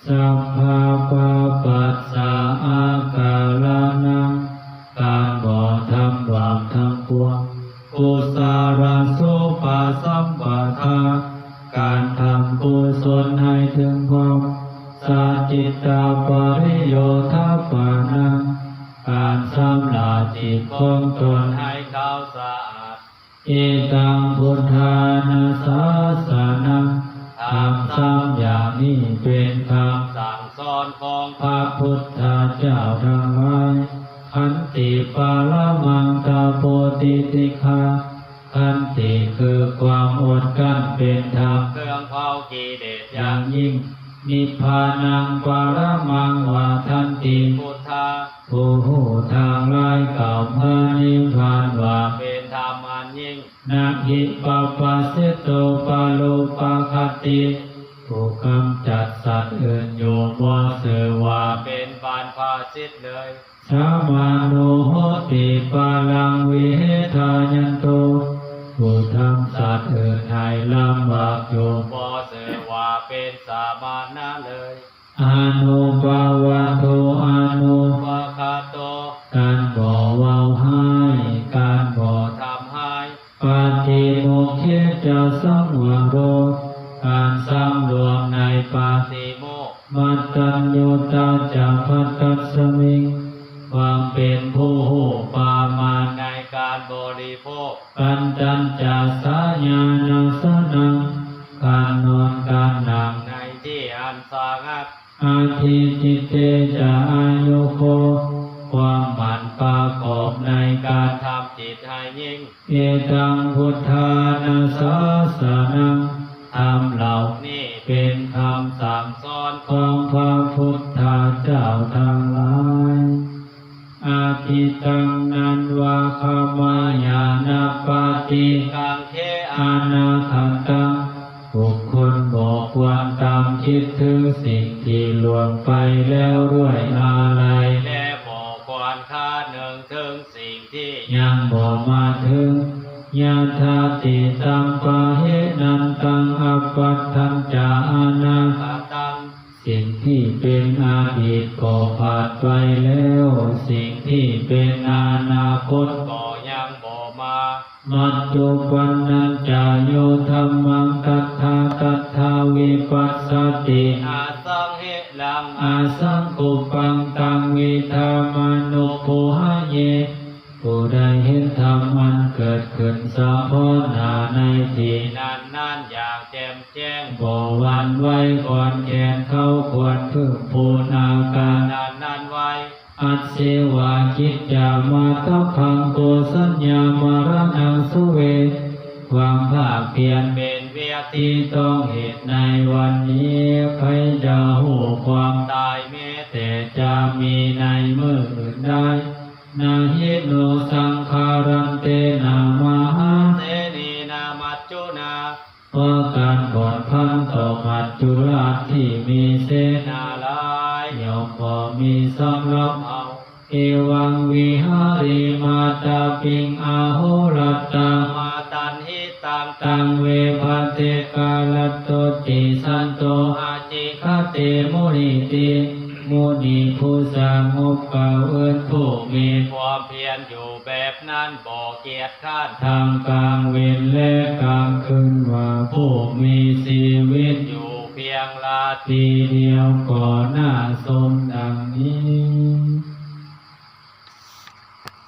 สัพพะปะปัสสะอาการนังการบ่ทำบาปทั้งปวงกุศลสุปสัมปทาการทำกุศลให้ถึงพร้อมสัจจิตาปริโยทัปปานังการชำระจิตของตนให้ขาวสะอาดอิตังพุทธานาสาสนังทำซ้ำอย่างนี้เป็นคำสั่งสอนของพระพุทธเจ้าทั้งหลายขันติปาละมังตาโพธิติฆาขันติคือความอดกั้นเป็นธรรมเครื่องเผากิเลสอย่างยิ่งนิพพานังปาละมังวาทันติพุทธาผู้หูทางลายเก่าพระนิพพานว่าเป็นธรรมอันยิ่งนาหิปปัสสิโตปาโลปะคติผู้กำจัดสัตว์อื่นอยู่บ่เสือว่าเป็นปานภาสิทธิ์เลยสามาโนโหติปาลังวิเหทายันโตผู้ทำสัตว์อื่นให้ลำบากอยู่บ่เสือว่าเป็นสามานะเลยอนุภาวะโตอนุภาคาโตการบ่เว้าให้การบ่ทำให้ปฏิโมกข์จะสังวโรการสำรวมในปฏิโมกข์มัตตัญญูตาจะพัตตัสมิงความเป็นผู้หูปามาในการบริโภคปัญจัญจสาญาณสนังการนอนการนั่งในที่อันสงัดอาทิจิตเตจะอายุโกความหมั่นประกอบในการทำจิตให้ยิ่งเอตังพุทธานาสาสนังธรรมเหล่านี้เป็นคำสั่งสอนของพระพุทธเจ้าทั้งหลายอาทิตังนันวาคามายานาปฏิกังเทอานาคันตังบุคคลบอกความตามคิดถึงสิ่งที่ล่วงไปแล้วด้วยอะไรและบอกความคาดหนึ่งถึงสิ่งที่ยังบอกมาถึงยาธาติตัมปะเหนันตังอัปปัตถัญจาอนาคตังสิ่งที่เป็นอดีตก็ผ่านไปแล้วสิ่งที่เป็นอนาคตก็ยังบอกมามัจจุบันนัญจโยธัมมังตัทธาตัทธาวิปัสสติอาสังเหลังอาสังกุปังตังวิธามนุโภหะเยผู้ใดเห็นธรรมอันเกิดขึ้นเฉพาะหน้าในที่นั้นอย่างแจ่มแจ้งบ่หวั่นไหวก่อนแขนเขาควรพึ่งภูนาการนั้นไว้อัตเสวาจิตจามาตัพพังโกสัญญามารณังสุเวความภาคเพียรเป็นเวียที่ต้องเหตุในวันนี้ใครจะหูความตายแม้แต่จะมีในมื้ออื่นได้นาหิโนสังขารันเตนามหาเสนีนามัจจุนาเพราะการก่อนพันต่อมัจจุราชที่มีเสนาหลายย่อมพอมีสำรับเอาเอวังวิหาริมาตาปิงอาโหรัตตามาตันหิตังเวภเตกาลโตติสันโตอาจิคเตมุนิติมุนีผู้สงบเก่าเอิ้นผู้มีความเพียรอยู่แบบนั้นบ่เกียจข้านทางกลางเว้นและกลางคืนว่าผู้มีชีวิตอยู่เพียงลาทีเดียวก็น่าสมดังนี้